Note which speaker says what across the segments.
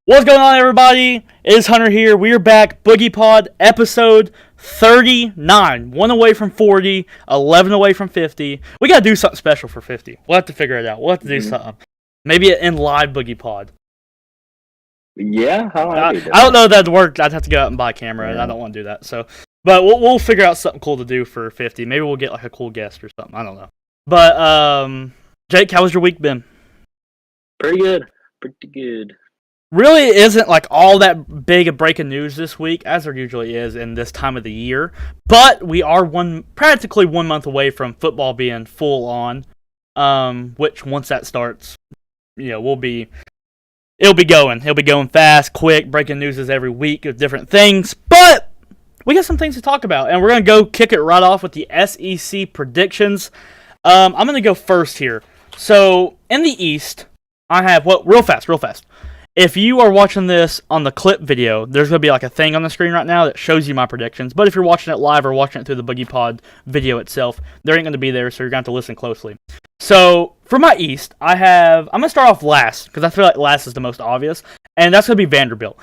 Speaker 1: What's going on, everybody? It is Hunter here. We are back. BoogiePod episode 39. 1 away from 40, 11 away from 50. We got to do something special for 50. We'll have to figure it out. We'll have to do something. Maybe in live BoogiePod.
Speaker 2: Yeah,
Speaker 1: I don't know if that'd work. I'd have to go out and buy a camera, and I don't want to do that. But we'll figure out something cool to do for 50. Maybe we'll get like a cool guest or something. I don't know. But Jake, how was your week been?
Speaker 2: Pretty good.
Speaker 1: Really isn't like all that big a breaking news this week, as there usually is in this time of the year. But we are practically 1 month away from football being full on. Which once that starts, it'll be going. It'll be going fast, quick. Breaking news is every week of different things. But we got some things to talk about, and we're gonna go kick it right off with the SEC predictions. I'm gonna go first here. So in the East, I have real fast. If you are watching this on the clip video, there's going to be like a thing on the screen right now that shows you my predictions. But if you're watching it live or watching it through the BoogiePod video itself, there ain't going to be there, so you're going to have to listen closely. So, for my East, I'm going to start off last, because I feel like last is the most obvious, and that's going to be Vanderbilt.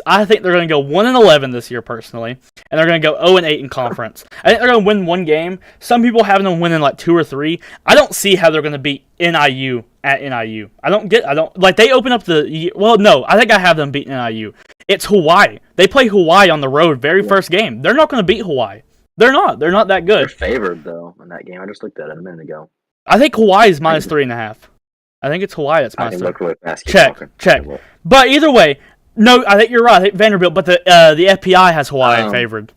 Speaker 1: I think they're going to go 1-11 this year, personally, and they're going to go 0-8 in conference. I think they're going to win one game. Some people have them winning like 2 or 3. I don't see how they're going to beat NIU at NIU. They open up I think I have them beating NIU. It's Hawaii. They play Hawaii on the road first game. They're not going to beat Hawaii. They're not that good.
Speaker 2: They're favored, though, in that game. I just looked at it a minute ago.
Speaker 1: I think Hawaii is minus 3.5. I think it's Hawaii that's minus 3. Check. But either way, no, I think you're right. I think Vanderbilt, but the FPI has Hawaii favored.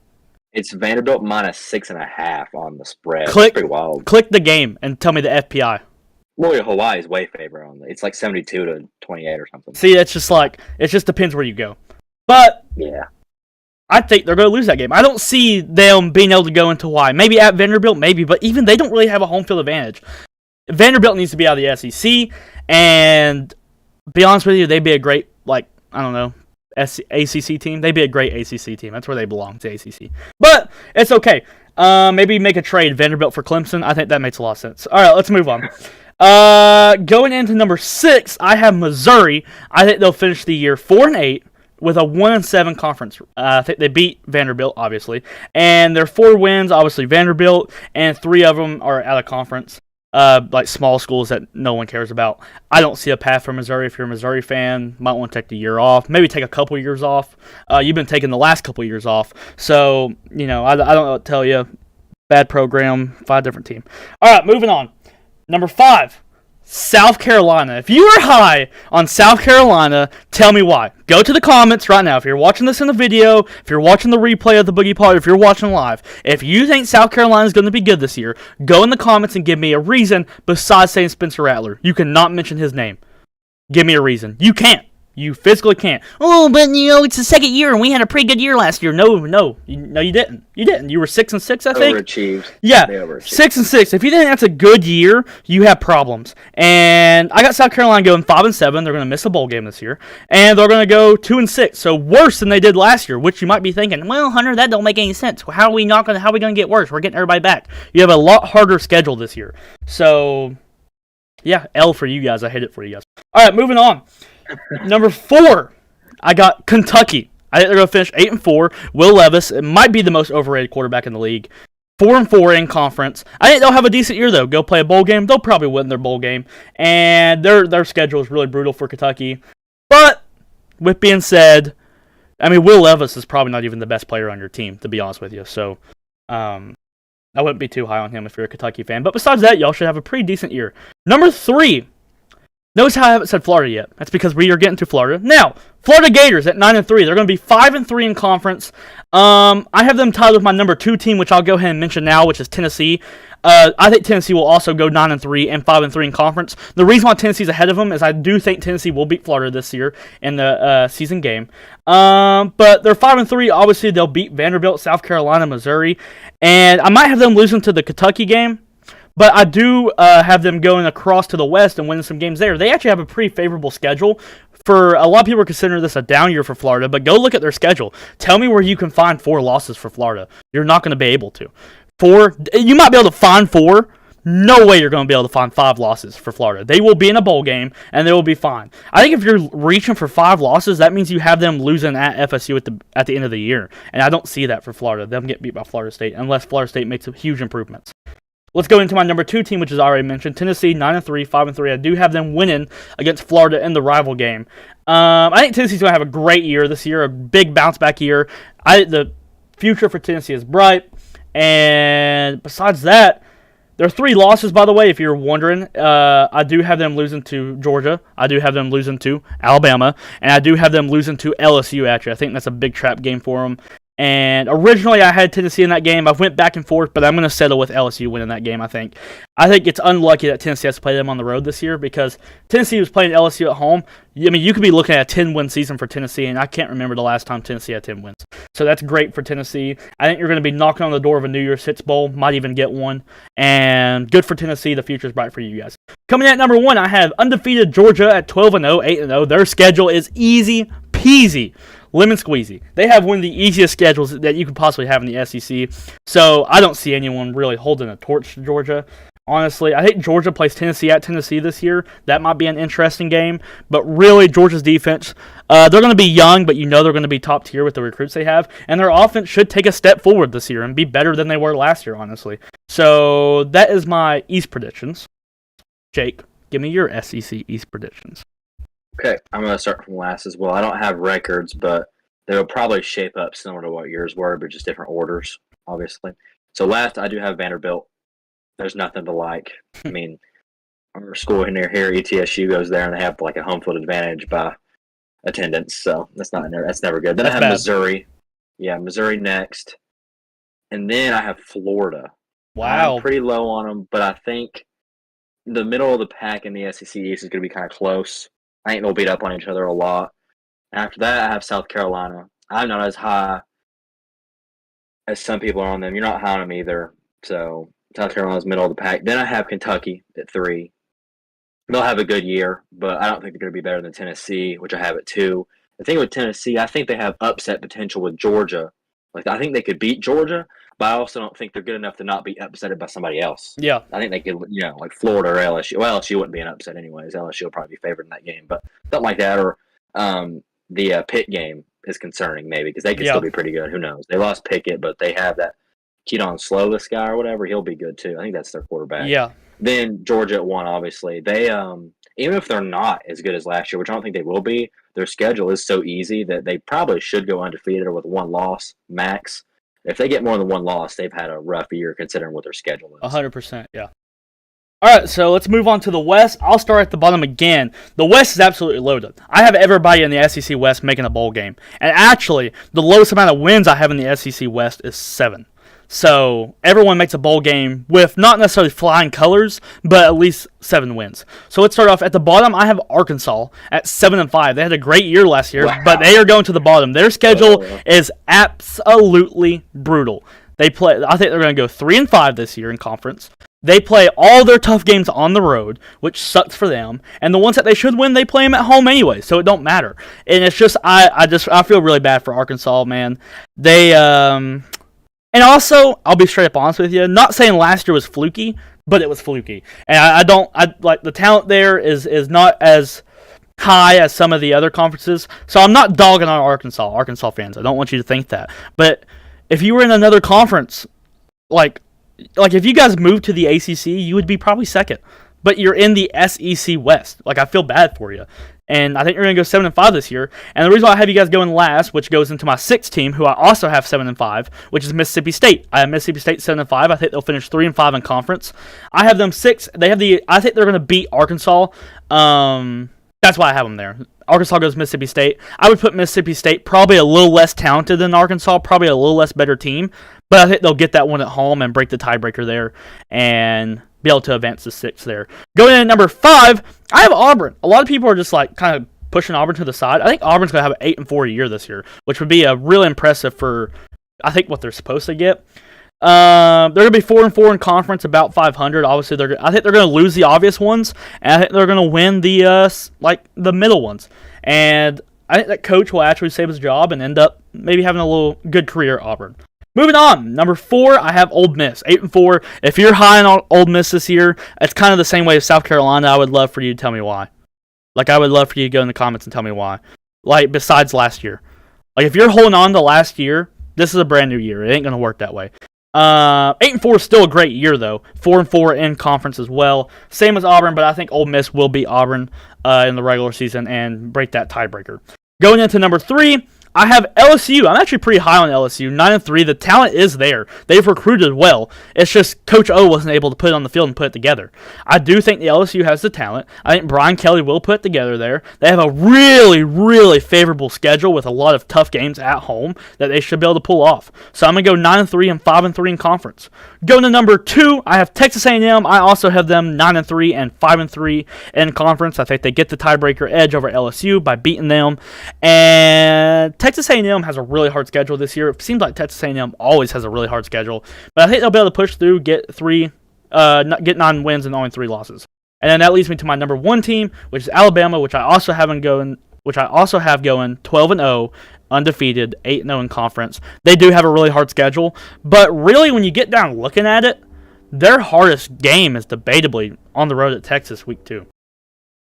Speaker 2: It's Vanderbilt minus 6.5 on the spread.
Speaker 1: That's
Speaker 2: pretty wild.
Speaker 1: Click the game and tell me the FPI.
Speaker 2: Well, Hawaii is way favored on it. It's like 72-28 or something.
Speaker 1: See, it just depends where you go. But
Speaker 2: yeah,
Speaker 1: I think they're going to lose that game. I don't see them being able to go into Hawaii. Maybe at Vanderbilt, but even they don't really have a home field advantage. Vanderbilt needs to be out of the SEC, and be honest with you, they'd be a great, ACC team. They'd be a great ACC team. That's where they belong, to ACC. But it's okay. Maybe make a trade, Vanderbilt for Clemson. I think that makes a lot of sense. All right, let's move on. Going into number 6, I have Missouri. I think they'll finish the year 4-8 with a 1-7 conference. I think they beat Vanderbilt, obviously, and their 4 wins, obviously Vanderbilt, and 3 of them are out of conference. Like small schools that no one cares about. I don't see a path for Missouri. If you're a Missouri fan, might want to take the year off. Maybe take a couple years off. You've been taking the last couple years off. So, I don't know what to tell you. Bad program, 5 different team. All right, moving on. Number 5, South Carolina. If you are high on South Carolina, tell me why. Go to the comments right now. If you're watching this in the video, if you're watching the replay of the BoogiePod, if you're watching live, if you think South Carolina is going to be good this year, go in the comments and give me a reason besides saying Spencer Rattler. You cannot mention his name. Give me a reason. You can't. You physically can't. Oh, but it's the second year and we had a pretty good year last year. No, you didn't. You were 6-6, I think.
Speaker 2: Overachieved.
Speaker 1: Yeah, 6-6. If you think that's a good year, you have problems. And I got South Carolina going 5-7. They're going to miss a bowl game this year, and they're going to go 2-6. So worse than they did last year. Which you might be thinking, well, Hunter, that don't make any sense. How are we going to get worse? We're getting everybody back. You have a lot harder schedule this year. So yeah, L for you guys. I hate it for you guys. All right, moving on. Number 4, I got Kentucky. I think they're going to finish 8-4. Will Levis, it might be the most overrated quarterback in the league. 4-4 in conference. I think they'll have a decent year, though. Go play a bowl game. They'll probably win their bowl game. And their schedule is really brutal for Kentucky. But, with being said, Will Levis is probably not even the best player on your team, to be honest with you. So, I wouldn't be too high on him if you're a Kentucky fan. But besides that, y'all should have a pretty decent year. Number 3. Notice how I haven't said Florida yet. That's because we are getting to Florida. Now, Florida Gators at 9-3. They're going to be 5-3 in conference. I have them tied with my number 2 team, which I'll go ahead and mention now, which is Tennessee. I think Tennessee will also go 9-3 and 5-3 in conference. The reason why Tennessee's ahead of them is I do think Tennessee will beat Florida this year in the season game. But they're 5-3. Obviously, they'll beat Vanderbilt, South Carolina, Missouri. And I might have them losing to the Kentucky game. But I do have them going across to the West and winning some games there. They actually have a pretty favorable schedule. For a lot of people are considering this a down year for Florida, but go look at their schedule. Tell me where you can find 4 losses for Florida. You're not going to be able to. You might be able to find 4, no way you're going to be able to find 5 losses for Florida. They will be in a bowl game, and they will be fine. I think if you're reaching for 5 losses, that means you have them losing at FSU at the end of the year. And I don't see that for Florida. They'll get beat by Florida State unless Florida State makes huge improvements. Let's go into my number 2 team, which is already mentioned. Tennessee, 9-3, 5-3. I do have them winning against Florida in the rival game. I think Tennessee's going to have a great year this year, a big bounce-back year. The future for Tennessee is bright. And besides that, there are 3 losses, by the way, if you're wondering. I do have them losing to Georgia. I do have them losing to Alabama. And I do have them losing to LSU, actually. I think that's a big trap game for them. And originally I had Tennessee in that game. I went back and forth, but I'm going to settle with LSU winning that game, I think. I think it's unlucky that Tennessee has to play them on the road this year because Tennessee was playing LSU at home. I mean, you could be looking at a 10-win season for Tennessee, and I can't remember the last time Tennessee had 10 wins. So that's great for Tennessee. I think you're going to be knocking on the door of a New Year's Six Bowl, might even get one. And good for Tennessee. The future's bright for you guys. Coming in at number 1, I have undefeated Georgia at 12-0, 8-0. Their schedule is easy peasy. Lemon squeezy. They have one of the easiest schedules that you could possibly have in the SEC. So I don't see anyone really holding a torch to Georgia. Honestly, I think Georgia plays Tennessee at Tennessee this year. That might be an interesting game. But really, Georgia's defense, they're going to be young, but you know they're going to be top tier with the recruits they have. And their offense should take a step forward this year and be better than they were last year, honestly. So that is my East predictions. Jake, give me your SEC East predictions.
Speaker 2: Okay, I'm going to start from last as well. I don't have records, but they'll probably shape up similar to what yours were, but just different orders, obviously. So last, I do have Vanderbilt. There's nothing to like. I mean, our school near here, ETSU, goes there, and they have like a home field advantage by attendance, so that's never good. Then I have bad. Missouri. Yeah, Missouri next. And then I have Florida.
Speaker 1: Wow.
Speaker 2: I'm pretty low on them, but I think the middle of the pack in the SEC East is going to be kind of close. I think they'll beat up on each other a lot. After that, I have South Carolina. I'm not as high as some people are on them. You're not high on them either. So South Carolina's middle of the pack. Then I have Kentucky at 3. They'll have a good year, but I don't think they're going to be better than Tennessee, which I have at 2. The thing with Tennessee, I think they have upset potential with Georgia. Like I think they could beat Georgia, but I also don't think they're good enough to not be upsetted by somebody else.
Speaker 1: Yeah.
Speaker 2: I think they could, like Florida or LSU. Well, LSU wouldn't be an upset anyways. LSU will probably be favored in that game, but something like that. Or the Pitt game is concerning maybe because they could still be pretty good. Who knows? They lost Pickett, but they have that Keaton Slovis guy or whatever. He'll be good too. I think that's their quarterback.
Speaker 1: Yeah.
Speaker 2: Then Georgia at 1, obviously. They even if they're not as good as last year, which I don't think they will be, their schedule is so easy that they probably should go undefeated or with 1 loss max. If they get more than 1 loss, they've had a rough year considering what their schedule is.
Speaker 1: 100%, yeah. All right, so let's move on to the West. I'll start at the bottom again. The West is absolutely loaded. I have everybody in the SEC West making a bowl game. And actually, the lowest amount of wins I have in the SEC West is 7. So everyone makes a bowl game with not necessarily flying colors, but at least 7 wins. So let's start off at the bottom. I have Arkansas at 7-5. They had a great year last year, but they are going to the bottom. Their schedule is absolutely brutal. I think they're going to go 3-5 this year in conference. They play all their tough games on the road, which sucks for them. And the ones that they should win, they play them at home anyway, so it don't matter. And it's just I feel really bad for Arkansas, man. And also, I'll be straight up honest with you, not saying last year was fluky, but it was fluky. And I like the talent there is not as high as some of the other conferences. So I'm not dogging on Arkansas fans. I don't want you to think that. But if you were in another conference, like if you guys moved to the ACC, you would be probably second. But you're in the SEC West. Like, I feel bad for you. And I think you're going to go 7-5 this year. And the reason why I have you guys going last, which goes into my 6th team, who I also have 7-5, which is Mississippi State. I have Mississippi State 7-5. I think they'll finish 3-5 in conference. I have them 6. I think they're going to beat Arkansas. That's why I have them there. Arkansas goes Mississippi State. I would put Mississippi State probably a little less talented than Arkansas, probably a little less better team. But I think they'll get that one at home and break the tiebreaker there and be able to advance to 6 there. Going in at number 5, I have Auburn. A lot of people are just like kind of pushing Auburn to the side. I think Auburn's going to have an 8-4 year this year, which would be a really impressive for, I think, what they're supposed to get. They're going to be 4-4 in conference, about 500. Obviously, I think they're going to lose the obvious ones, and I think they're going to win the middle ones. And I think that coach will actually save his job and end up maybe having a little good career at Auburn. Moving on, number 4, I have Ole Miss, 8-4. If you're high on Ole Miss this year, it's kind of the same way as South Carolina. I would love for you to tell me why. Like, I would love for you to go in the comments and tell me why. Like, besides last year. Like, if you're holding on to last year, this is a brand new year. It ain't going to work that way. 8-4 is still a great year, though. 4-4 in conference as well. Same as Auburn, but I think Ole Miss will beat Auburn in the regular season and break that tiebreaker. Going into number 3, I have LSU. I'm actually pretty high on LSU. 9-3. The talent is there. They've recruited well. It's just Coach O wasn't able to put it on the field and put it together. I do think the LSU has the talent. I think Brian Kelly will put it together there. They have a really, really favorable schedule with a lot of tough games at home that they should be able to pull off. So I'm going to go 9-3 and 5-3 in conference. Going to number 2, I have Texas A&M. I also have them 9-3 and 5-3 in conference. I think they get the tiebreaker edge over LSU by beating them. And Texas A&M has a really hard schedule this year. It seems like Texas A&M always has a really hard schedule, but I think they'll be able to push through, get 9 wins and only 3 losses. And then that leads me to my number 1 team, which is Alabama, which I also have going 12-0, undefeated, 8-0 in conference. They do have a really hard schedule, but really when you get down looking at it, their hardest game is debatably on the road at Texas week 2.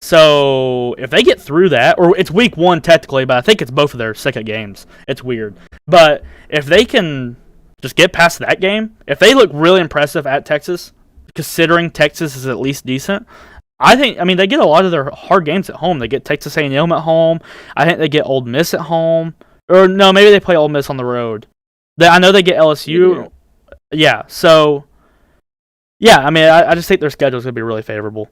Speaker 1: So, if they get through that, or it's week 1 technically, but I think it's both of their second games. It's weird. But if they can just get past that game, if they look really impressive at Texas, considering Texas is at least decent, they get a lot of their hard games at home. They get Texas A&M at home. I think they get Ole Miss at home. Or, no, maybe they play Ole Miss on the road. I know they get LSU. Yeah, so, yeah, I just think their schedule is going to be really favorable.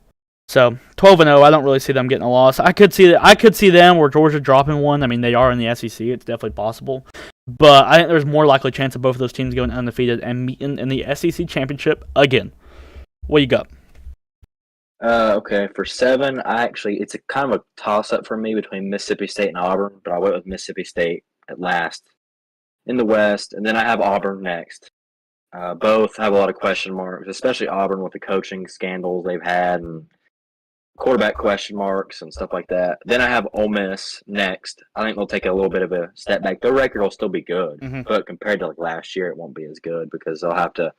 Speaker 1: So 12-0, I don't really see them getting a loss. I could see them or Georgia dropping one. They are in the SEC. It's definitely possible. But I think there's more likely chance of both of those teams going undefeated and meeting in the SEC championship again. What you got?
Speaker 2: Okay, for 7, it's a kind of a toss-up for me between Mississippi State and Auburn, but I went with Mississippi State at last in the West, and then I have Auburn next. Both have a lot of question marks, especially Auburn with the coaching scandals they've had and quarterback question marks and stuff like that. Then I have Ole Miss next. I think they'll take a little bit of a step back. Their record will still be good, but compared to last year, it won't be as good because they'll have to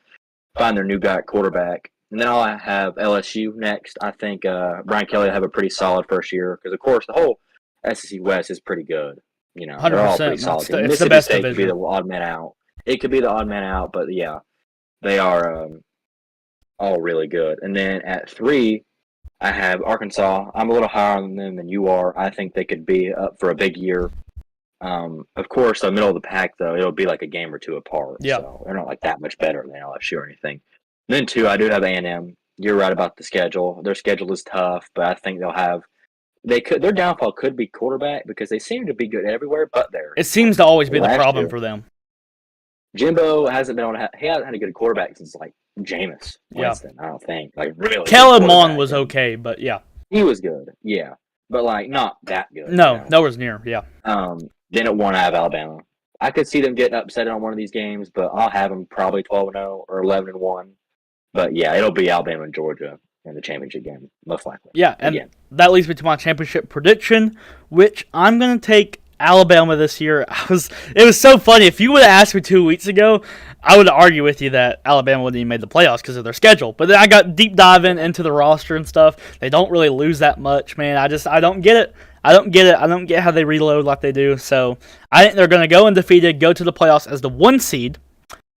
Speaker 2: find their new guy at quarterback. And then I'll have LSU next. I think Brian Kelly will have a pretty solid first year because, of course, the whole SEC West is pretty good.
Speaker 1: 100%.
Speaker 2: They're all pretty solid.
Speaker 1: It's the best
Speaker 2: State
Speaker 1: division.
Speaker 2: Could be the odd man out. It could be the odd man out, but yeah, they are all really good. And then at 3, I have Arkansas. I'm a little higher on them than you are. I think they could be up for a big year. Of course, the middle of the pack, though, it'll be like a game or 2 apart. Yeah. So they're not like that much better than LSU or anything. And then 2, I do have A&M. You're right about the schedule. Their schedule is tough, but I think their downfall could be quarterback because they seem to be good everywhere but there.
Speaker 1: It seems to always be the problem for them.
Speaker 2: Jimbo hasn't he hasn't had a good quarterback since Jameis Winston, I don't think. Really.
Speaker 1: Kellen Mond was okay, but yeah.
Speaker 2: He was good, yeah. But not that good.
Speaker 1: No, nowhere near, yeah.
Speaker 2: Then at 1 I have Alabama. I could see them getting upset on one of these games, but I'll have them probably 12-0 or 11-1. But yeah, it'll be Alabama and Georgia in the championship game, most likely.
Speaker 1: Yeah, and that leads me to my championship prediction, which I'm going to take Alabama this year. It was so funny. If you would have asked me 2 weeks ago, I would argue with you that Alabama wouldn't even made the playoffs because of their schedule. But then I got deep diving into the roster and stuff. They don't really lose that much, man. I don't get it. I don't get how they reload like they do. So I think they're going to go undefeated, go to the playoffs as the 1 seed.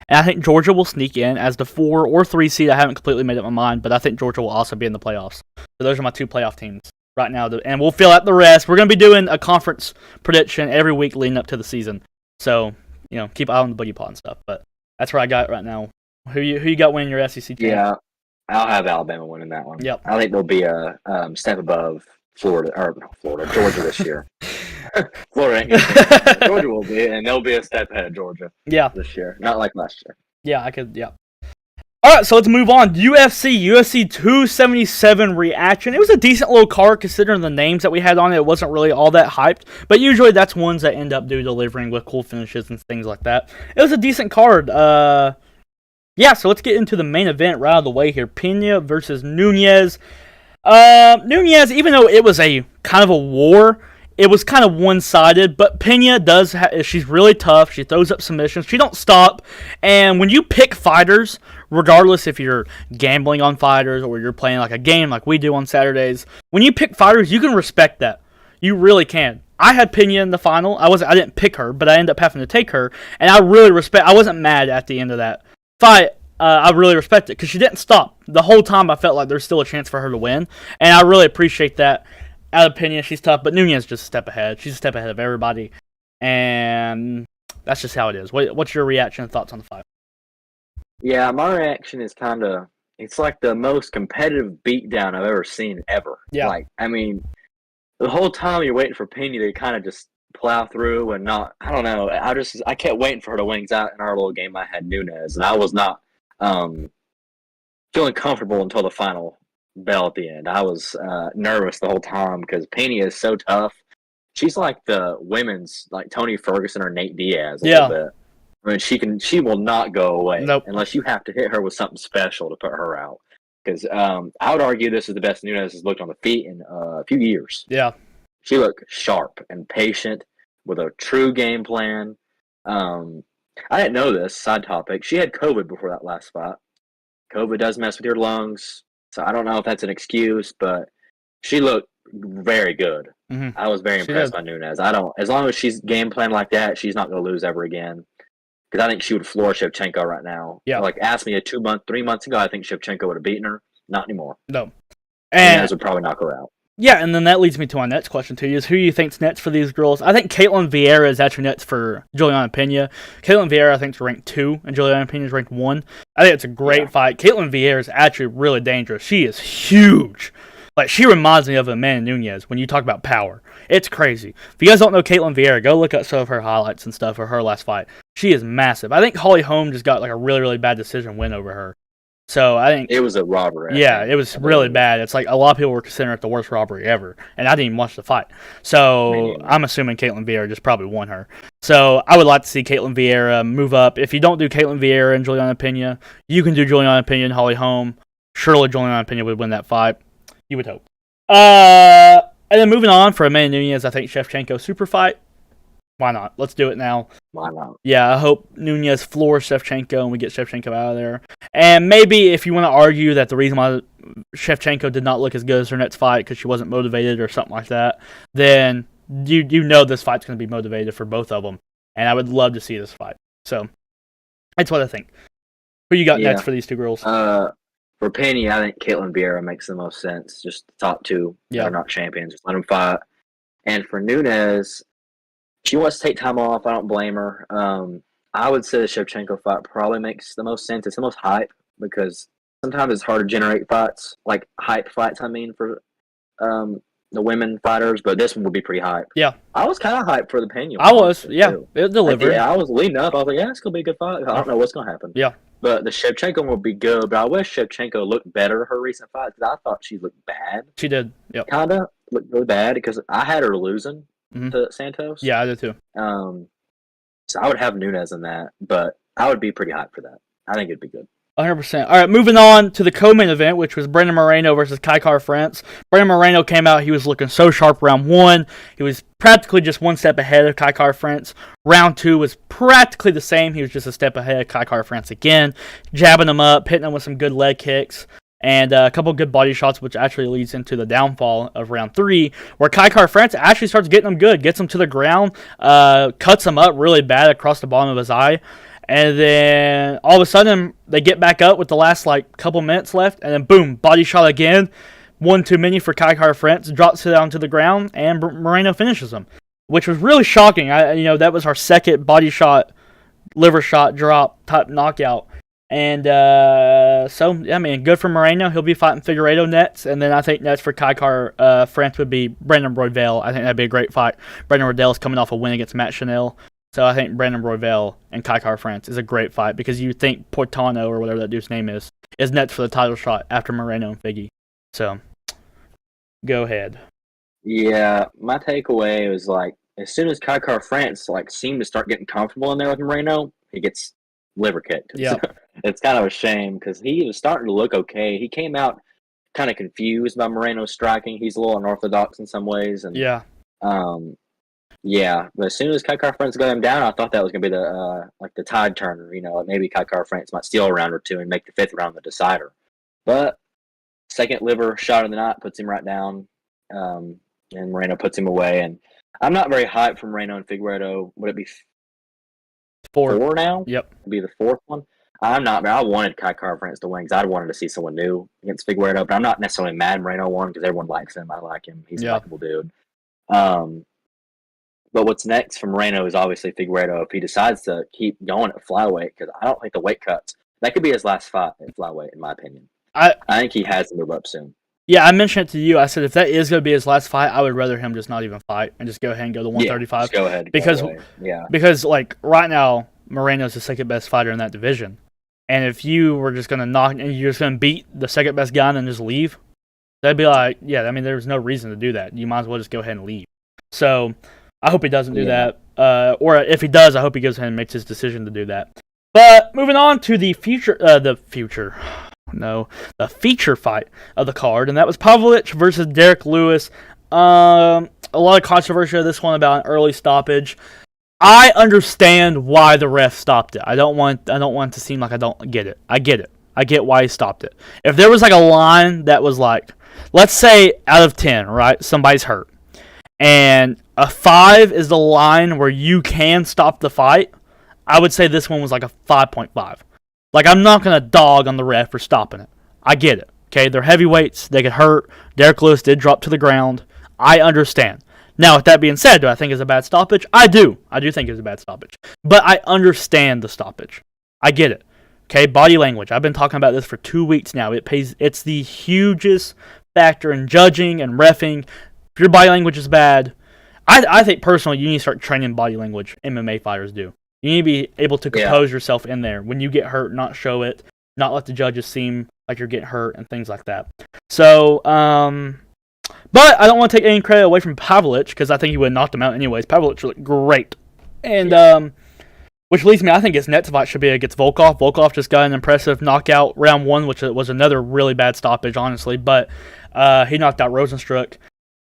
Speaker 1: And I think Georgia will sneak in as the 4 or 3 seed. I haven't completely made up my mind, but I think Georgia will also be in the playoffs. So those are my 2 playoff teams right now, and we'll fill out the rest. We're going to be doing a conference prediction every week leading up to the season. So, keep an eye on the BoogiePod and stuff. But that's where I got right now. Who you got winning your SEC team?
Speaker 2: Yeah, I'll have Alabama winning that one.
Speaker 1: Yep.
Speaker 2: I think they'll be a step above Georgia this year. Florida ain't gonna be. Georgia will be, and they'll be a step ahead of Georgia.
Speaker 1: Yeah.
Speaker 2: This year, not like last year.
Speaker 1: Yeah, yeah. All right, so let's move on. UFC 277 reaction. It was a decent little card considering the names that we had on it. It wasn't really all that hyped, but usually that's ones that end up delivering with cool finishes and things like that. It was a decent card. Yeah, so let's get into the main event right out of the way here. Pena versus Nunes. Nunes, even though it was a kind of a war, it was kind of one-sided, but Pena does. She's really tough. She throws up submissions. She don't stop. And when you pick fighters, regardless if you're gambling on fighters or you're playing like a game like we do on Saturdays, when you pick fighters, you can respect that. You really can. I had Pena in the final. I didn't pick her, but I ended up having to take her, and I really respect. I wasn't mad at the end of that fight. I really respect it because she didn't stop the whole time. I felt like there's still a chance for her to win, and I really appreciate that. Out of Pena, she's tough, but Nunez is just a step ahead. She's a step ahead of everybody, and that's just how it is. What's your reaction and thoughts on the fight?
Speaker 2: Yeah, my reaction is it's like the most competitive beatdown I've ever seen ever.
Speaker 1: Yeah.
Speaker 2: Like, I mean, the whole time you're waiting for Pena to kind of just plow through and not, I don't know. I kept waiting for her to win. In our little game, I had Nunez, and I was not feeling comfortable until the final bell at the end. I was nervous the whole time because Pena is so tough. She's like the women's, like Tony Ferguson or Nate Diaz a little bit. I mean, she will not go away unless you have to hit her with something special to put her out. Because I would argue this is the best Nunez has looked on the feet in a few years.
Speaker 1: Yeah.
Speaker 2: She looked sharp and patient with a true game plan. I didn't know this, side topic. She had COVID before that last fight. COVID does mess with your lungs. So I don't know if that's an excuse, but she looked very good.
Speaker 1: Mm-hmm.
Speaker 2: I was very impressed by Nunez. As long as she's game plan like that, she's not going to lose ever again. Because I think she would floor Shevchenko right now.
Speaker 1: Yeah.
Speaker 2: Like, ask me 3 months ago, I think Shevchenko would have beaten her. Not anymore.
Speaker 1: No.
Speaker 2: And Nunez would probably knock her out.
Speaker 1: Yeah, and then that leads me to my next question to you, is who you think's next for these girls? I think Caitlin Vieira is actually next for Juliana Pena. Caitlin Vieira, I think, is ranked 2, and Juliana Pena is ranked 1. I think it's a great fight. Caitlin Vieira is actually really dangerous. She is huge. Like, she reminds me of Amanda Nunez when you talk about power. It's crazy. If you guys don't know Caitlin Vieira, go look up some of her highlights and stuff for her last fight. She is massive. I think Holly Holm just got like a really, really bad decision win over her. So I think
Speaker 2: it was a robbery.
Speaker 1: Yeah, it was really bad. It's like a lot of people were considering it the worst robbery ever, and I didn't even watch the fight. So I'm assuming Caitlin Vieira just probably won her. So I would like to see Caitlin Vieira move up. If you don't do Caitlin Vieira and Juliana Pena, you can do Juliana Pena and Holly Holm. Surely Juliana Pena would win that fight. You would hope. And then moving on for Amanda Nunez, I think Shevchenko super fight. Why not? Let's do it now.
Speaker 2: Why not?
Speaker 1: Yeah, I hope Nunez floors Shevchenko and we get Shevchenko out of there. And maybe if you want to argue that the reason why Shevchenko did not look as good as her next fight because she wasn't motivated or something like that, then you know this fight's going to be motivated for both of them. And I would love to see this fight. So that's what I think. Who you got next for these two girls?
Speaker 2: For Penny, I think Caitlin Vieira makes the most sense. Just the top two. They're not champions. Just let them fight. And for Nunez, she wants to take time off. I don't blame her. I would say the Shevchenko fight probably makes the most sense. It's the most hype because sometimes it's hard to generate fights, like hype fights, for the women fighters, but this one would be pretty hype.
Speaker 1: Yeah.
Speaker 2: I was kind of hyped for the Pena.
Speaker 1: I was, too. It delivered.
Speaker 2: I was leading up. I was like, it's going to be a good fight. I don't know what's going to happen.
Speaker 1: Yeah.
Speaker 2: But the Shevchenko will be good, but I wish Shevchenko looked better her recent fight because I thought she looked bad.
Speaker 1: She did, yep.
Speaker 2: Kind of looked really bad because I had her losing to Santos.
Speaker 1: Yeah, I did too.
Speaker 2: So I would have Nunez in that, but I would be pretty hyped for that. I think it'd be good.
Speaker 1: 100%. All right, moving on to the co-main event, which was Brandon Moreno versus Kykar France. Brandon Moreno came out. He was looking so sharp round one. He was practically just one step ahead of Kykar France. Round two was practically the same. He was just a step ahead of Kykar France again, jabbing him up, hitting him with some good leg kicks, and a couple good body shots, which actually leads into the downfall of round three, where Kykar France actually starts getting him good, gets him to the ground, cuts him up really bad across the bottom of his eye. And then all of a sudden, they get back up with the last couple minutes left, and then boom, body shot again. One too many for Kykar France, drops it down to the ground, and Moreno finishes him, which was really shocking. That was our second body shot, liver shot, drop type knockout. And good for Moreno. He'll be fighting Figueiredo next, and then I think next for Kykar France would be Brandon Royval. I think that'd be a great fight. Brandon Royval is coming off a win against Matt Chanel. So I think Brandon Royval and Kykar France is a great fight because you think Portano, or whatever that dude's name is next for the title shot after Moreno and Figgy. So, go ahead. Yeah,
Speaker 2: my takeaway was as soon as Kykar France seemed to start getting comfortable in there with Moreno, he gets liver kicked.
Speaker 1: Yeah,
Speaker 2: it's kind of a shame because he was starting to look okay. He came out kind of confused by Moreno's striking. He's a little unorthodox in some ways, and Yeah, but as soon as Kykar France got him down, I thought that was going to be the tide turner. Like maybe Kykar France might steal a round or two and make the 5th round the decider. But second liver shot of the night puts him right down, and Moreno puts him away. And I'm not very hyped from Moreno and Figueiredo. Would it be 4 now?
Speaker 1: Yep.
Speaker 2: It'd be the 4th one. I wanted Kykar France to win because I'd wanted to see someone new against Figueiredo, but I'm not necessarily mad Moreno won because everyone likes him. I like him. He's a likable dude. But what's next for Moreno is obviously Figueiredo if he decides to keep going at flyweight, because I don't think the weight cuts, that could be his last fight at flyweight, in my opinion. I think he has to move up soon.
Speaker 1: Yeah, I mentioned it to you. I said if that is going to be his last fight, I would rather him just not even fight and just go ahead and go to 135.
Speaker 2: Just go ahead.
Speaker 1: Because like right now, Moreno's the second best fighter in that division. And if you were just going to knock and you're just going to beat the second best guy and then just leave, that'd be like, there's no reason to do that. You might as well just go ahead and leave. So I hope he doesn't do that. Or if he does, I hope he goes ahead and makes his decision to do that. But moving on to the feature fight of the card, and that was Pavlovich versus Derek Lewis. A lot of controversy of this one about an early stoppage. I understand why the ref stopped it. I don't want to seem like I don't get it. I get it. I get why he stopped it. If there was like a line that was like, let's say out of 10, right? Somebody's hurt. And a 5 is the line where you can stop the fight, I would say this one was like a 5.5. Like, I'm not going to dog on the ref for stopping it. I get it. Okay, they're heavyweights. They get hurt. Derek Lewis did drop to the ground. I understand. Now, with that being said, do I think it's a bad stoppage? I do. I do think it's a bad stoppage. But I understand the stoppage. I get it. Okay, body language. I've been talking about this for 2 weeks now. It's the hugest factor in judging and reffing. If your body language is bad, I think personally you need to start training body language. MMA fighters do. You need to be able to compose yourself in there. When you get hurt, not show it. Not let the judges seem like you're getting hurt and things like that. So, but I don't want to take any credit away from Pavlovich because I think he would have knocked him out anyways. Pavlovich looked great. And, which leads me, I think his next fight should be against Volkov. Volkov just got an impressive knockout round 1, which was another really bad stoppage, honestly. But he knocked out Rosenstruck.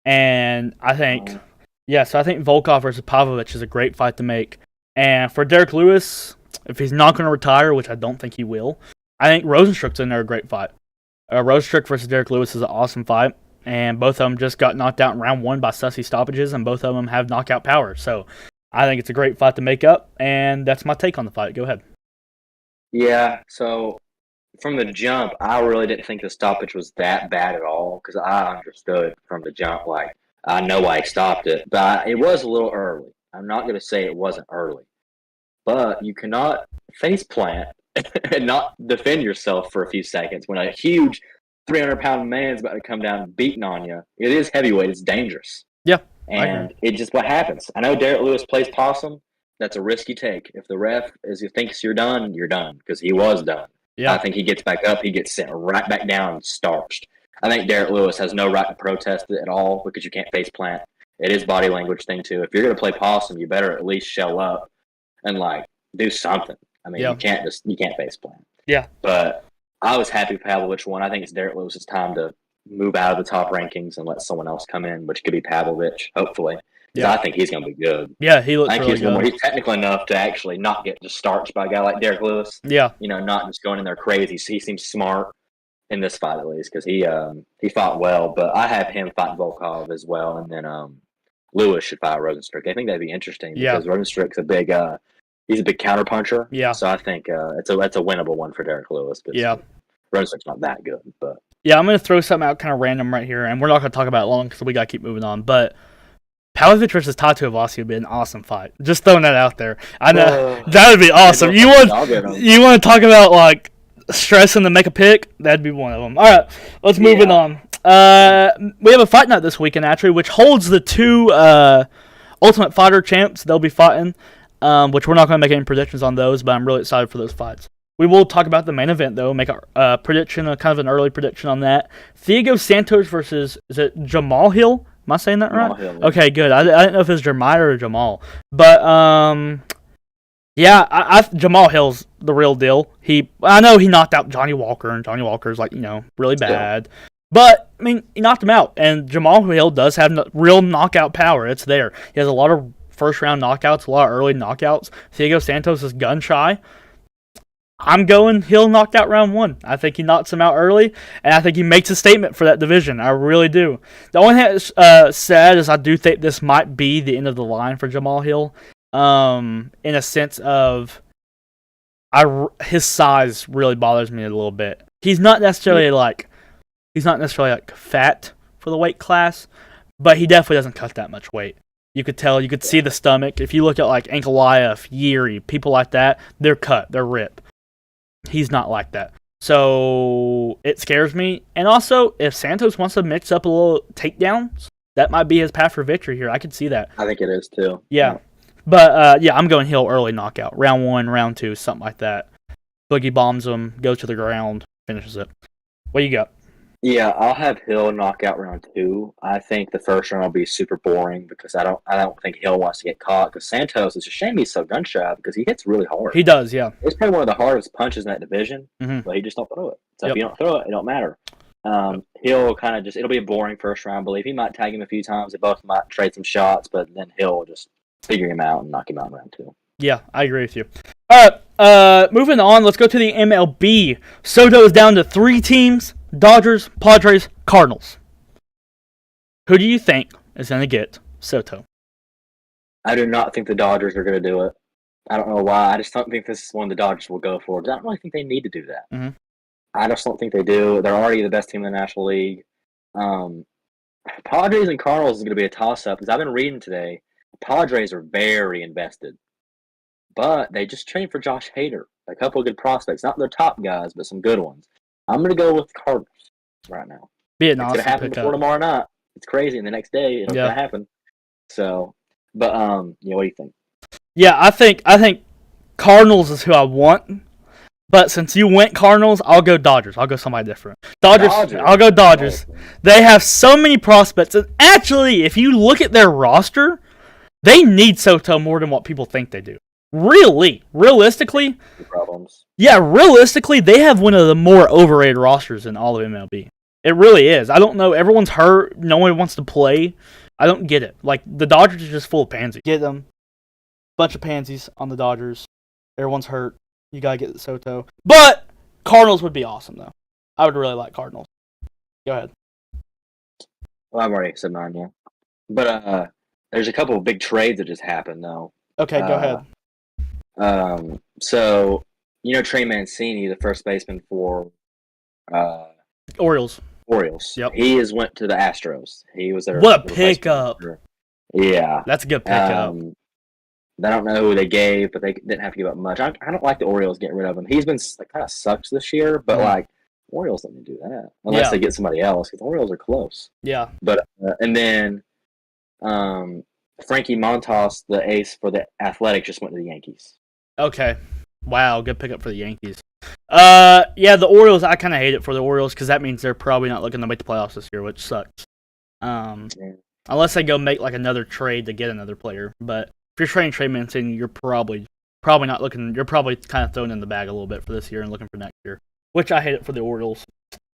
Speaker 1: And I think, so I think Volkov versus Pavlovich is a great fight to make. And for Derek Lewis, if he's not going to retire, which I don't think he will, I think Rosenstruck's in there a great fight. Rosenstruck versus Derek Lewis is an awesome fight. And both of them just got knocked out in round 1 by sussy stoppages, and both of them have knockout power. So I think it's a great fight to make up, and that's my take on the fight. Go ahead.
Speaker 2: Yeah, so from the jump, I really didn't think the stoppage was that bad at all because I understood from the jump, like, I know why he stopped it, but it was a little early. I'm not going to say it wasn't early, but you cannot face plant and not defend yourself for a few seconds when a huge 300-pound man's about to come down and beating on you. It is heavyweight. It's dangerous.
Speaker 1: Yeah.
Speaker 2: And it's just what happens. I know Derek Lewis plays possum. That's a risk you take. If the ref thinks you're done because he was done. Yeah. I think he gets back up. He gets sent right back down and starched. I think Derek Lewis has no right to protest it at all because you can't face plant. It is body language thing, too. If you're going to play possum, you better at least shell up and, like, do something. I mean, you can't face plant.
Speaker 1: Yeah.
Speaker 2: But I was happy Pavlovich won. I think it's Derek Lewis's time to move out of the top rankings and let someone else come in, which could be Pavlovich, hopefully. Yeah. I think he's going to be good.
Speaker 1: Yeah, he looks really good.
Speaker 2: He's technical enough to actually not get just starched by a guy like Derek Lewis.
Speaker 1: Yeah.
Speaker 2: Not just going in there crazy. He seems smart in this fight at least because he fought well. But I have him fighting Volkov as well, and then Lewis should fight Rosenstruck. I think that'd be interesting because Rosenstruck's a big he's a big counterpuncher. Yeah. So I think it's a winnable one for Derek Lewis. Yeah. Rosenstruck's not that good, but
Speaker 1: yeah, I'm gonna throw something out kind of random right here, and we're not gonna talk about it long because we gotta keep moving on. But Pavlovich versus Tattoo Usc would be an awesome fight. Just throwing that out there. I know that would be awesome. You want to talk about like stressing to make a pick? That'd be one of them. All right, let's move it on. We have a fight night this weekend actually, which holds the 2 Ultimate Fighter champs. They'll be fighting, which we're not going to make any predictions on those, but I'm really excited for those fights. We will talk about the main event, though, make a prediction, kind of an early prediction on that. Thiago Santos versus, is it Jamal Hill? Am I saying that right? Hill, yeah. Okay, good. I didn't know if it was Jeremiah or Jamal. But, Jamal Hill's the real deal. I know he knocked out Johnny Walker, and Johnny Walker's, like, really bad. But, I mean, he knocked him out. And Jamal Hill does have real knockout power. It's there. He has a lot of first-round knockouts, a lot of early knockouts. Diego Santos is gun-shy. I'm going Hill knocked out round 1. I think he knocks him out early, and I think he makes a statement for that division. I really do. The only thing that's sad is I do think this might be the end of the line for Jamal Hill, in a sense of his size really bothers me a little bit. He's not necessarily like fat for the weight class, but he definitely doesn't cut that much weight. You could tell, you could see the stomach. If you look at like Ankalaev, Yeri, people like that, they're cut, they're ripped. He's not like that. So it scares me. And also, if Santos wants to mix up a little takedowns, that might be his path for victory here. I could see that.
Speaker 2: I think it is too.
Speaker 1: Yeah. But I'm going Hill early knockout. Round 1, round 2, something like that. Boogie bombs him, goes to the ground, finishes it. What you got?
Speaker 2: Yeah, I'll have Hill knock out round 2. I think the first round will be super boring because I don't think Hill wants to get caught. Because Santos, it's a shame he's so gun shy because he hits really hard.
Speaker 1: He does, yeah.
Speaker 2: It's probably one of the hardest punches in that division,
Speaker 1: Mm-hmm.
Speaker 2: but he just don't throw it. So if you don't throw it, it don't matter. Hill kind of it'll be a boring first round. I believe he might tag him a few times. They both might trade some shots, but then Hill will just figure him out and knock him out in round 2.
Speaker 1: Yeah, I agree with you. All right, moving on. Let's go to the MLB. Soto is down to 3 teams: Dodgers, Padres, Cardinals. Who do you think is going to get Soto?
Speaker 2: I do not think the Dodgers are going to do it. I don't know why. I just don't think this is one the Dodgers will go for. I don't really think they need to do that.
Speaker 1: Mm-hmm.
Speaker 2: I just don't think they do. They're already the best team in the National League. Padres and Cardinals is going to be a toss-up because I've been reading today. Padres are very invested. But they just trained for Josh Hader. A couple of good prospects. Not their top guys, but some good ones. I'm going to go with the Cardinals right now.
Speaker 1: It's
Speaker 2: going to happen before tomorrow night. It's crazy. And the next day, it's going to happen. So, but, what do you think?
Speaker 1: Yeah, I think Cardinals is who I want. But since you went Cardinals, I'll go Dodgers. I'll go somebody different. Dodgers. I'll go Dodgers. They have so many prospects. And actually, if you look at their roster, they need Soto more than what people think they do. Realistically, they have one of the more overrated rosters in all of MLB. It really is. I don't know. Everyone's hurt. No one wants to play. I don't get it. Like, the Dodgers are just full of pansies. Get them. Bunch of pansies on the Dodgers. Everyone's hurt. You gotta get Soto. But Cardinals would be awesome, though. I would really like Cardinals. Go ahead.
Speaker 2: Well, I've already said mine, yeah. But there's a couple of big trades that just happened, though.
Speaker 1: Okay, go ahead.
Speaker 2: So, Trey Mancini, the first baseman for
Speaker 1: Orioles.
Speaker 2: Yep. He went to the Astros. He was there.
Speaker 1: What a pickup.
Speaker 2: Yeah.
Speaker 1: That's a good pickup.
Speaker 2: I don't know who they gave, but they didn't have to give up much. I don't like the Orioles getting rid of him. He's been kind of sucks this year, but Orioles don't do that unless they get somebody else because the Orioles are close.
Speaker 1: Yeah.
Speaker 2: But and then Frankie Montas, the ace for the Athletics, just went to the Yankees.
Speaker 1: Okay. Wow, good pickup for the Yankees. The Orioles, I kind of hate it for the Orioles because that means they're probably not looking to make the playoffs this year, which sucks. Unless they go make like another trade to get another player. But if you're trading Trey Mancini, you're probably not looking. You're probably kind of thrown in the bag a little bit for this year and looking for next year, which I hate it for the Orioles.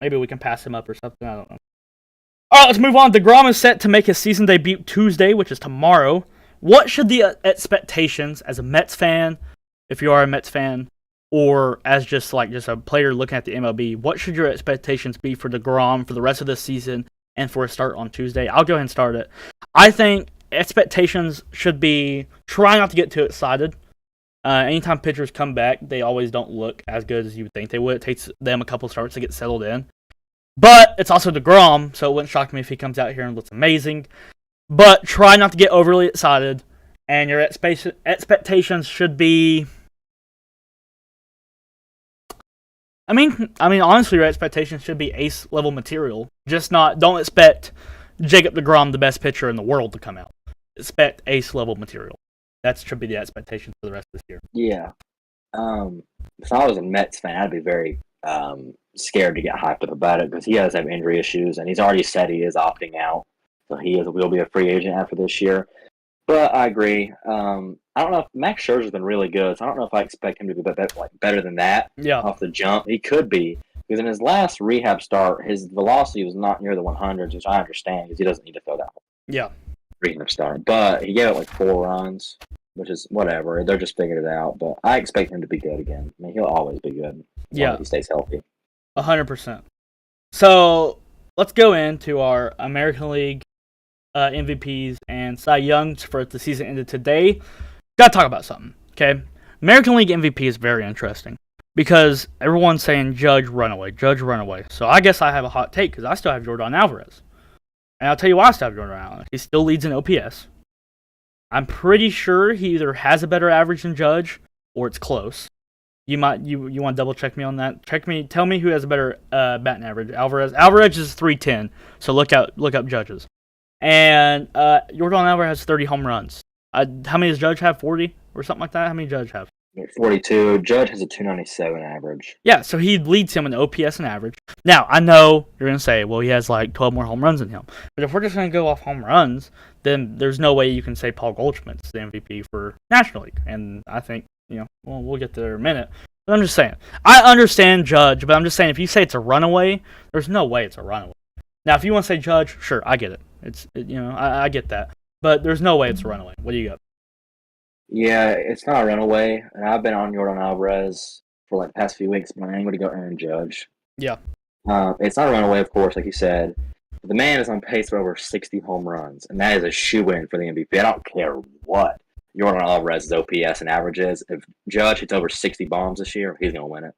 Speaker 1: Maybe we can pass him up or something. I don't know. All right, let's move on. DeGrom is set to make his season debut Tuesday, which is tomorrow. What should the expectations as a Mets fan, if you are a Mets fan, or as just a player looking at the MLB, what should your expectations be for DeGrom for the rest of this season and for a start on Tuesday? I'll go ahead and start it. I think expectations should be try not to get too excited. Anytime pitchers come back, they always don't look as good as you would think they would. It takes them a couple starts to get settled in. But it's also DeGrom, so it wouldn't shock me if he comes out here and looks amazing. But try not to get overly excited, and your expectations should be... I mean, honestly, your expectations should be ace-level material. Don't expect Jacob DeGrom, the best pitcher in the world, to come out. Expect ace-level material. That should be the expectation for the rest of this year.
Speaker 2: Yeah. If I was a Mets fan, I'd be very scared to get hyped up about it because he does have injury issues, and he's already said he is opting out. So will be a free agent after this year. But I agree. I don't know if Max Scherzer's been really good, so I don't know if I expect him to be better than that off the jump. He could be, Because in his last rehab start, his velocity was not near the 100s, which I understand because he doesn't need to throw that
Speaker 1: Yeah.
Speaker 2: rehab start. But he gave it like 4 runs, which is whatever. They're just figuring it out. But I expect him to be good again. I mean, he'll always be good. As long as he stays healthy.
Speaker 1: 100%. So let's go into our American League MVPs and Cy Youngs for the season ended today. Gotta talk about something, okay? American League MVP is very interesting because everyone's saying Judge runaway. So I guess I have a hot take because I still have Jordan Alvarez. And I'll tell you why I still have Jordan Alvarez. He still leads in OPS. I'm pretty sure he either has a better average than Judge or it's close. You want to double check me on that? Tell me who has a better batting average. Alvarez is 310. So look up Judge's. And Jordan Alvarez has 30 home runs. How many does Judge have? 40 or something like that? How many does Judge have?
Speaker 2: 42. Judge has a 297 average.
Speaker 1: Yeah, so he leads him in OPS and average. Now, I know you're going to say, well, he has like 12 more home runs than him. But if we're just going to go off home runs, then there's no way you can say Paul Goldschmidt's the MVP for National League. And I think, we'll get there in a minute. But I'm just saying. I understand Judge, but I'm just saying if you say it's a runaway, there's no way it's a runaway. Now, if you want to say Judge, sure, I get it. I get that. But there's no way it's a runaway. What do you got?
Speaker 2: Yeah, it's not a runaway, and I've been on Jordan Alvarez for like the past few weeks, but I'm going to go Aaron Judge.
Speaker 1: Yeah.
Speaker 2: It's not a runaway, of course, like you said. But the man is on pace for over 60 home runs, and that is a shoe-in for the MVP. I don't care what Jordan Alvarez's OPS and average is. If Judge hits over 60 bombs this year, he's going to win it.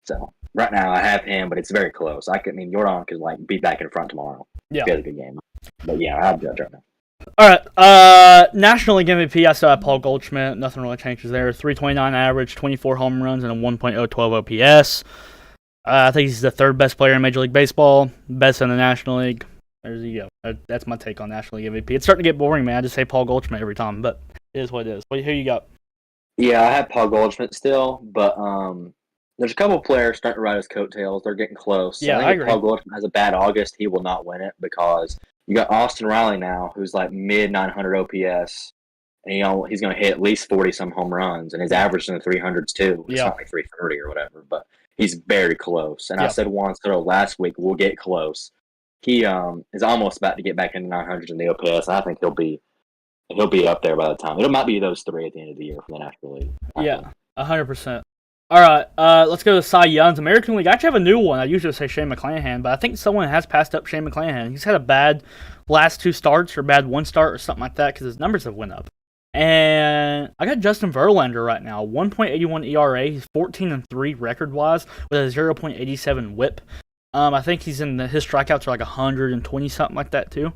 Speaker 2: So right now I have him, but it's very close. Jordan could be back in front tomorrow.
Speaker 1: Yeah.
Speaker 2: If he has a good game. But yeah, I have Judge right now.
Speaker 1: All right, National League MVP, I still have Paul Goldschmidt. Nothing really changes there. 329 average, 24 home runs, and a 1.012 OPS. I think he's the third best player in Major League Baseball, best in the National League. There you go. That's my take on National League MVP. It's starting to get boring, man. I just say Paul Goldschmidt every time, but it is what it is. Who you got?
Speaker 2: Yeah, I have Paul Goldschmidt still, but there's a couple of players starting to ride his coattails. They're getting close.
Speaker 1: Yeah, I agree.
Speaker 2: If Paul Goldschmidt has a bad August, he will not win it because you got Austin Riley now, who's like mid-900 OPS, and he's going to hit at least 40-some home runs, and his average in the 300s too. It's not like 330 or whatever, but he's very close. And I said Juan Soto last week will get close. He is almost about to get back into 900s in the OPS, and I think he'll be up there by the time. It might be those three at the end of the year for the National League.
Speaker 1: Yeah, 100%. All right, let's go to Cy Young's American League. I actually have a new one. I usually say Shane McClanahan, but I think someone has passed up Shane McClanahan. He's had a bad last 2 starts or bad 1 start or something like that because his numbers have went up. And I got Justin Verlander right now, 1.81 ERA. He's 14-3 record-wise with a 0.87 WHIP. I think his strikeouts are like 120 something like that too.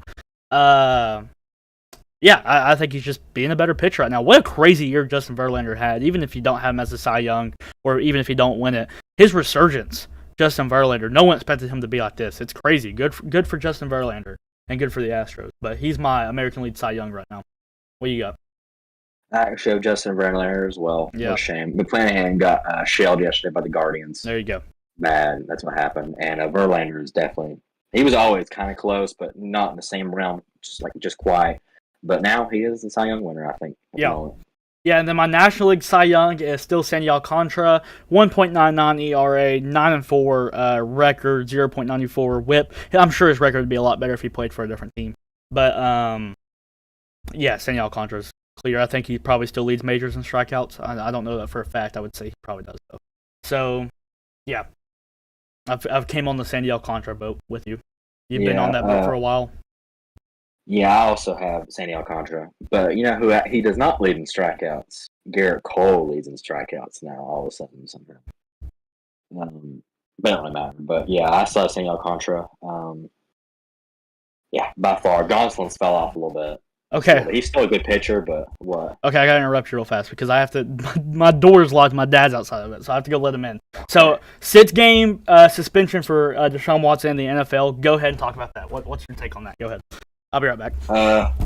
Speaker 1: Yeah, I think he's just being a better pitcher right now. What a crazy year Justin Verlander had, even if you don't have him as a Cy Young, or even if you don't win it. His resurgence, Justin Verlander, no one expected him to be like this. It's crazy. Good for Justin Verlander, and good for the Astros. But he's my American League Cy Young right now. What do you got?
Speaker 2: I actually have Justin Verlander as well.
Speaker 1: Yeah.
Speaker 2: No shame. McClanahan got shelled yesterday by the Guardians.
Speaker 1: There you go.
Speaker 2: Bad. That's what happened. And Verlander is definitely – he was always kind of close, but not in the same realm, just quite. But now he is the Cy Young winner, I think.
Speaker 1: Yeah. Yeah, and then my National League Cy Young is still Sandy Alcantara, 1.99 ERA, 9-4 record, 0.94 WHIP. I'm sure his record would be a lot better if he played for a different team. But, yeah, Sandy Alcantara's clear. I think he probably still leads majors in strikeouts. I don't know that for a fact. I would say he probably does, though. So, yeah. I've came on the Sandy Alcantara boat with you. You've been on that boat for a while.
Speaker 2: Yeah, I also have Sandy Alcantara. But you know who he does not lead in strikeouts? Garrett Cole leads in strikeouts now, all of a sudden. Somehow. But it don't really matter. But yeah, I still have Sandy Alcantara. Yeah, by far. Gonsolin's fell off a little bit.
Speaker 1: Okay.
Speaker 2: He's still a good pitcher, but what?
Speaker 1: Okay, I gotta interrupt you real fast because I have to. My door's locked. My dad's outside of it, so I have to go let him in. So 6-game suspension for Deshaun Watson in the NFL. Go ahead and talk about that. What's your take on that? Go ahead. I'll be right back.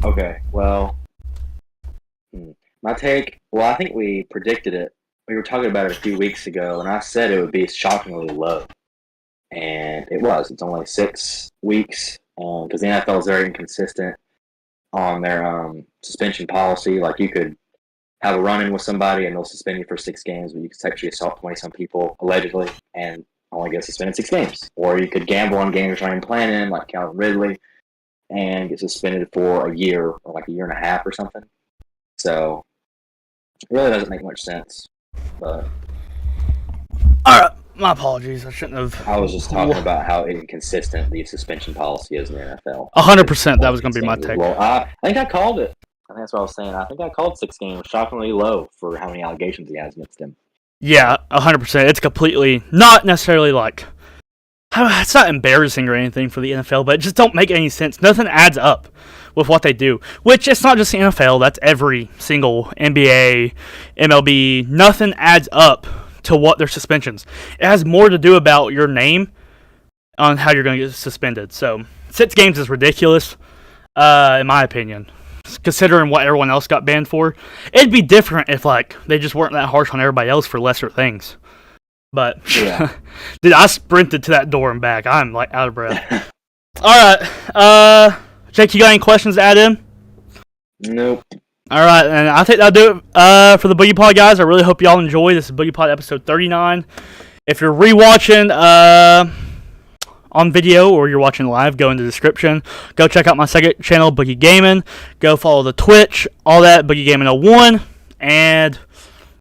Speaker 2: Okay. Well, my take. Well, I think we predicted it. We were talking about it a few weeks ago, and I said it would be shockingly low, and it was. It's only 6 weeks because the NFL is very inconsistent on their suspension policy. Like you could have a run-in with somebody and they'll suspend you for 6 games, but you could sexually assault 20-some people allegedly, and only get suspended 6 games. Or you could gamble on games you're not even playing in, like Calvin Ridley, and get suspended for a year or like a year and a half or something. So it really doesn't make much sense. But
Speaker 1: All right, my apologies. I shouldn't have.
Speaker 2: I was just talking about how inconsistent the suspension policy is in the NFL.
Speaker 1: 100%. That was going to be my take.
Speaker 2: I think I called it. I think that's what I was saying. I think I called 6 games shockingly low for how many allegations he has against him.
Speaker 1: Yeah, 100%. It's completely not necessarily like. It's not embarrassing or anything for the NFL, but it just don't make any sense. Nothing adds up with what they do. Which, it's not just the NFL. That's every single NBA, MLB. Nothing adds up to what their suspensions. It has more to do about your name on how you're going to get suspended. So 6 games is ridiculous, in my opinion, considering what everyone else got banned for. It'd be different if like they just weren't that harsh on everybody else for lesser things. But
Speaker 2: Yeah.
Speaker 1: dude, I sprinted to that door and back. I'm like out of breath. All right, Jake, you got any questions to add in?
Speaker 2: Nope.
Speaker 1: All right, and I think that'll do it for the BoogiePod, guys. I really hope y'all enjoy. This is BoogiePod episode 39. If you're rewatching on video or you're watching live, go in the description. Go check out my second channel, Boogie Gaming. Go follow the Twitch, all that, Boogie Gaming 01. And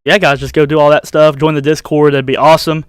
Speaker 1: yeah, guys, just go do all that stuff. Join the Discord. That'd be awesome.